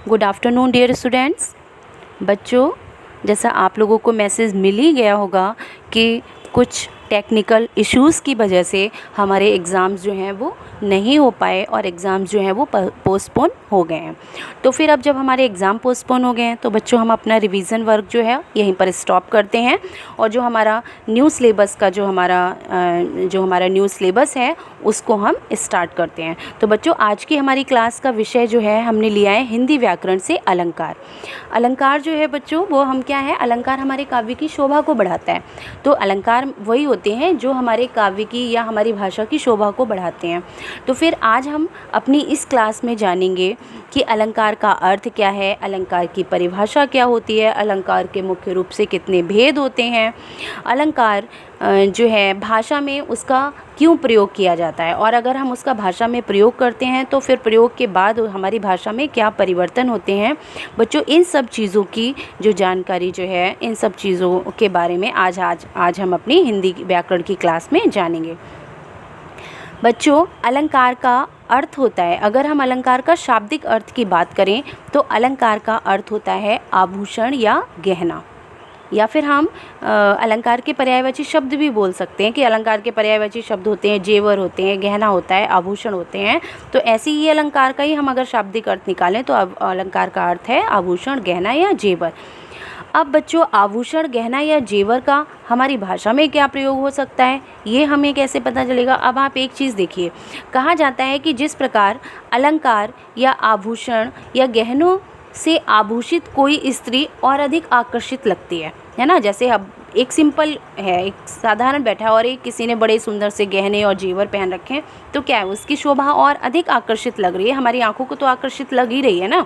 Good afternoon dear students. बच्चों, जैसा आप लोगों को मैसेज मिल ही गया होगा कि कुछ टेक्निकल इश्यूज़ की वजह से हमारे एग्ज़ाम्स जो हैं वो नहीं हो पाए और एग्ज़ाम्स जो हैं वो पोस्टपोन हो गए हैं। तो फिर अब जब हमारे एग्ज़ाम पोस्टपोन हो गए हैं तो बच्चों हम अपना रिवीज़न वर्क जो है यहीं पर स्टॉप करते हैं और जो हमारा न्यू सिलेबस का जो हमारा न्यू सिलेबस है उसको हम स्टार्ट करते हैं। तो बच्चों, आज की हमारी क्लास का विषय जो है हमने लिया है हिंदी व्याकरण से अलंकार। अलंकार जो है बच्चों वो हम क्या है, अलंकार हमारे काव्य की शोभा को बढ़ाता है। तो अलंकार वही होते हैं जो हमारे काव्य की या हमारी भाषा की शोभा को बढ़ाते हैं। तो फिर आज हम अपनी इस क्लास में जानेंगे कि अलंकार का अर्थ क्या है, अलंकार की परिभाषा क्या होती है, अलंकार के मुख्य रूप से कितने भेद होते हैं, अलंकार जो है भाषा में उसका क्यों प्रयोग किया जाता है, और अगर हम उसका भाषा में प्रयोग करते हैं तो फिर प्रयोग के बाद हमारी भाषा में क्या परिवर्तन होते हैं। बच्चों, इन सब चीज़ों की जो जानकारी जो है, इन सब चीज़ों के बारे में आज हम अपनी हिंदी व्याकरण की क्लास में जानेंगे। बच्चों, अलंकार का अर्थ होता है, अगर हम अलंकार का शाब्दिक अर्थ की बात करें तो अलंकार का अर्थ होता है आभूषण या गहना, या फिर हम अलंकार के पर्यायवाची शब्द भी बोल सकते हैं कि अलंकार के पर्यायवाची शब्द होते हैं जेवर होते हैं, गहना होता है, आभूषण होते हैं। तो ऐसे ही अलंकार का ही हम अगर शाब्दिक अर्थ निकालें तो अलंकार का अर्थ है आभूषण, गहना या जेवर। अब बच्चों, आभूषण, गहना या जेवर का हमारी भाषा में क्या प्रयोग हो सकता है, ये हमें कैसे पता चलेगा। अब आप एक चीज़ देखिए, कहा जाता है कि जिस प्रकार अलंकार या आभूषण या गहनों से आभूषित कोई स्त्री और अधिक आकर्षित लगती है ना। जैसे अब एक सिंपल है, एक साधारण बैठा है और एक किसी ने बड़े सुंदर से गहने और जेवर पहन रखे हैं, तो क्या है, उसकी शोभा और अधिक आकर्षित लग रही है, हमारी आंखों को तो आकर्षित लग ही रही है ना।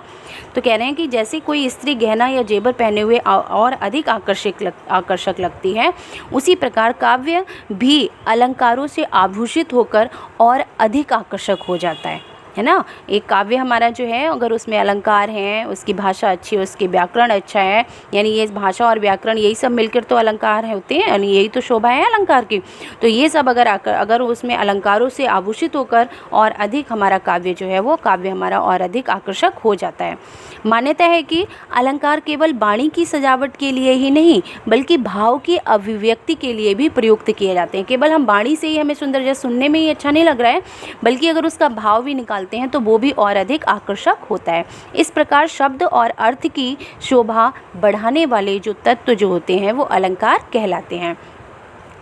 तो कह रहे हैं कि जैसे कोई स्त्री गहना या जेवर पहने हुए और अधिक आकर्षक लगती है, उसी प्रकार काव्य भी अलंकारों से आभूषित होकर और अधिक आकर्षक हो जाता है ना। एक काव्य हमारा जो है, अगर उसमें अलंकार हैं, उसकी भाषा अच्छी है, उसकी व्याकरण अच्छा है, यानी ये भाषा और व्याकरण यही सब मिलकर तो अलंकार होते हैं, यानी यही तो शोभा है अलंकार की। तो ये सब अगर उसमें अलंकारों से आभूषित होकर और अधिक हमारा काव्य जो है वो काव्य हमारा और अधिक आकर्षक हो जाता है। मान्यता है कि अलंकार केवल वाणी की सजावट के लिए ही नहीं बल्कि भाव की अभिव्यक्ति के लिए भी प्रयुक्त किए जाते हैं। केवल हम वाणी से ही हमें सुंदर जैसे सुनने में ही अच्छा नहीं लग रहा है, बल्कि अगर उसका भाव भी निकालते हैं तो वो भी और अधिक आकर्षक होता है। इस प्रकार शब्द और अर्थ की शोभा बढ़ाने वाले जो तत्व जो होते हैं वो अलंकार कहलाते हैं।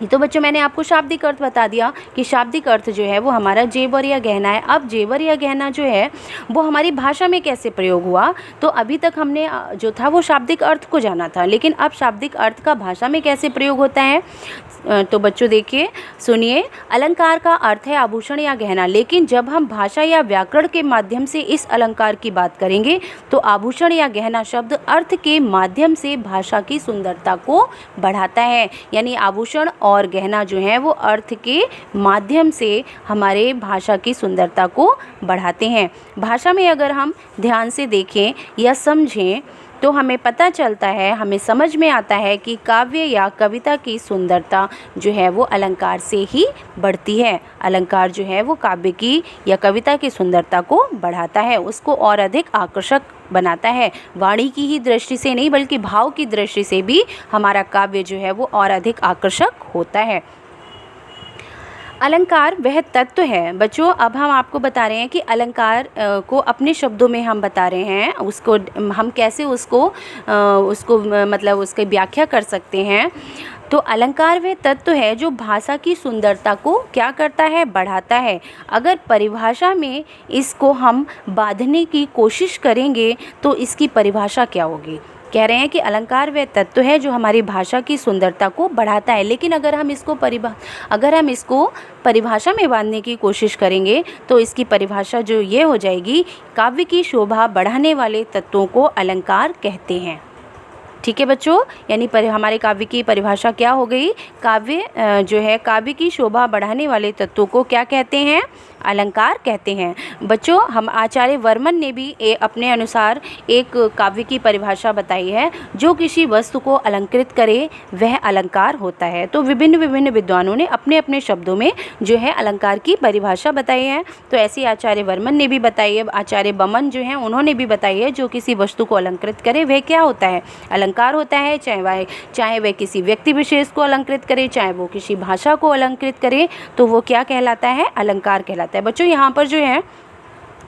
तो बच्चों, मैंने आपको शाब्दिक अर्थ बता दिया कि शाब्दिक अर्थ जो है वो हमारा जेवर या गहना है। अब जेवर या गहना जो है वो हमारी भाषा में कैसे प्रयोग हुआ, तो अभी तक हमने जो था वो शाब्दिक अर्थ को जाना था, लेकिन अब शाब्दिक अर्थ का भाषा में कैसे प्रयोग होता है। तो बच्चों देखिए, सुनिए, अलंकार का अर्थ है आभूषण या गहना, लेकिन जब हम भाषा या व्याकरण के माध्यम से इस अलंकार की बात करेंगे तो आभूषण या गहना शब्द अर्थ के माध्यम से भाषा की सुंदरता को बढ़ाता है। यानी आभूषण और गहना जो है वो अर्थ के माध्यम से हमारे भाषा की सुंदरता को बढ़ाते हैं। भाषा में अगर हम ध्यान से देखें या समझें तो हमें पता चलता है, हमें समझ में आता है कि काव्य या कविता की सुंदरता जो है वो अलंकार से ही बढ़ती है। अलंकार जो है वो काव्य की या कविता की सुंदरता को बढ़ाता है, उसको और अधिक आकर्षक बनाता है। वाणी की ही दृष्टि से नहीं बल्कि भाव की दृष्टि से भी हमारा काव्य जो है वो और अधिक आकर्षक होता है। अलंकार वह तत्व है बच्चों, अब हम आपको बता रहे हैं कि अलंकार को अपने शब्दों में हम बता रहे हैं, उसको हम कैसे उसको मतलब उसकी व्याख्या कर सकते हैं। तो अलंकार वह तत्व है जो भाषा की सुंदरता को क्या करता है, बढ़ाता है। अगर परिभाषा में इसको हम बांधने की कोशिश करेंगे तो इसकी परिभाषा क्या होगी। कह रहे हैं कि अलंकार वह तत्व है जो हमारी भाषा की सुंदरता को बढ़ाता है, लेकिन अगर हम इसको परिभाषा में बांधने की कोशिश करेंगे तो इसकी परिभाषा जो ये हो जाएगी, काव्य की शोभा बढ़ाने वाले तत्वों को अलंकार कहते हैं। ठीक है बच्चों, यानी हमारे काव्य की परिभाषा क्या हो गई, काव्य जो है काव्य की शोभा बढ़ाने वाले तत्वों को क्या कहते हैं, अलंकार कहते हैं। बच्चों, हम आचार्य वर्मन ने भी अपने अनुसार एक काव्य की परिभाषा बताई है, जो किसी वस्तु को अलंकृत करे वह अलंकार होता है। तो विभिन्न विभिन्न विद्वानों ने अपने अपने शब्दों में जो है अलंकार की परिभाषा बताई है। तो ऐसी आचार्य वर्मन ने भी बताई है, आचार्य बमन जो हैं उन्होंने भी बताई है, जो किसी वस्तु को अलंकृत करे वह क्या होता है, अलंकार होता है। चाहे वह किसी व्यक्ति विशेष को अलंकृत करे, चाहे वो किसी भाषा को अलंकृत करे, तो वो क्या कहलाता है, अलंकार कहलाता है। बच्चों, यहाँ पर जो है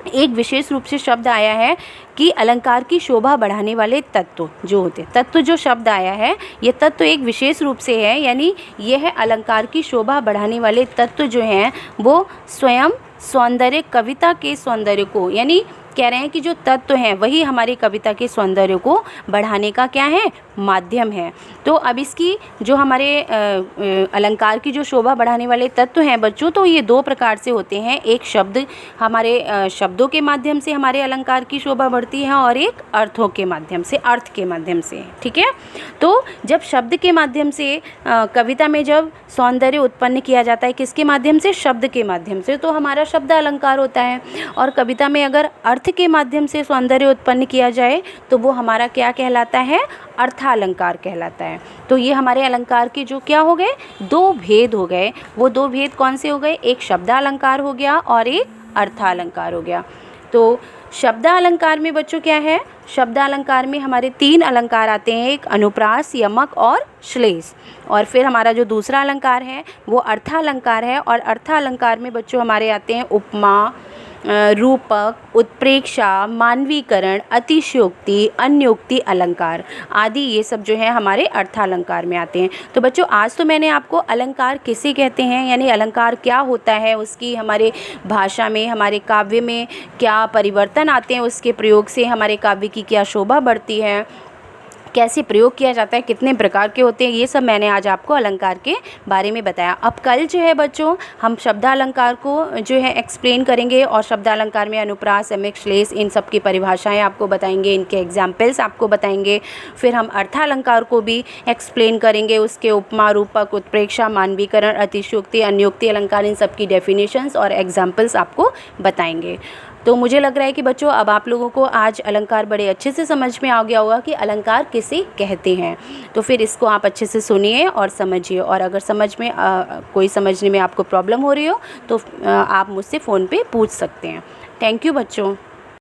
एक विशेष रूप से शब्द आया है कि अलंकार की शोभा बढ़ाने वाले तत्व जो होते, तत्व जो शब्द आया है, ये तत्व एक विशेष रूप से है, यानी यह अलंकार की शोभा बढ़ाने वाले तत्व जो हैं वो स्वयं सौंदर्य, कविता के सौंदर्य को, यानी कह रहे हैं कि जो तत्व हैं वही हमारी कविता के सौंदर्य को बढ़ाने का क्या है, माध्यम है। तो अब इसकी जो हमारे अलंकार की जो शोभा बढ़ाने वाले तत्व हैं बच्चों, तो ये दो प्रकार से होते हैं। एक शब्द, हमारे शब्दों के माध्यम से हमारे अलंकार की शोभा बढ़ती है, और एक अर्थों के माध्यम से, अर्थ के माध्यम से, ठीक है। तो जब शब्द के माध्यम से कविता में जब सौंदर्य उत्पन्न किया जाता है, किसके माध्यम से, शब्द के माध्यम से, तो हमारा शब्द अलंकार होता है। और कविता में अगर अर्थ के माध्यम से सौंदर्य उत्पन्न किया जाए तो वो हमारा क्या कहलाता है, अर्थालंकार कहलाता है। तो ये हमारे अलंकार के जो क्या हो गए, दो भेद हो गए। वो दो भेद कौन से हो गए, एक शब्दालंकार हो गया और एक अर्थालंकार हो गया। तो शब्दालंकार में बच्चों क्या है, शब्दालंकार में हमारे तीन अलंकार आते हैं, एक अनुप्रास, यमक और श्लेष। और फिर हमारा जो दूसरा अलंकार है वो अर्थालंकार है। और अर्थालंकार में बच्चों हमारे आते हैं उपमा, रूपक, उत्प्रेक्षा, मानवीकरण, अतिशयोक्ति, अन्योक्ति अलंकार आदि, ये सब जो है हमारे अर्थालंकार में आते हैं। तो बच्चों, आज तो मैंने आपको अलंकार किसे कहते हैं, यानी अलंकार क्या होता है, उसकी हमारे भाषा में, हमारे काव्य में क्या परिवर्तन आते हैं, उसके प्रयोग से हमारे काव्य की क्या शोभा बढ़ती है, कैसे प्रयोग किया जाता है, कितने प्रकार के होते हैं, ये सब मैंने आज आपको अलंकार के बारे में बताया। अब कल जो है बच्चों हम शब्दालंकार को जो है एक्सप्लेन करेंगे, और शब्दालंकार में अनुप्रास, यमक, श्लेष, इन सब की परिभाषाएं आपको बताएंगे, इनके एग्जाम्पल्स आपको बताएंगे। फिर हम अर्थालंकार को भी एक्सप्लेन करेंगे, उसके उपमा, रूपक, उत्प्रेक्षा, मानवीकरण, अतिशयोक्ति, अन्योक्ति अलंकार, इन सब की डेफिनेशंस और एग्जाम्पल्स आपको बताएंगे। तो मुझे लग रहा है कि बच्चों अब आप लोगों को आज अलंकार बड़े अच्छे से समझ में आ गया होगा कि अलंकार किसे कहते हैं। तो फिर इसको आप अच्छे से सुनिए और समझिए, और अगर समझ में कोई समझने में आपको प्रॉब्लम हो रही हो तो आप मुझसे फ़ोन पे पूछ सकते हैं। थैंक यू बच्चों।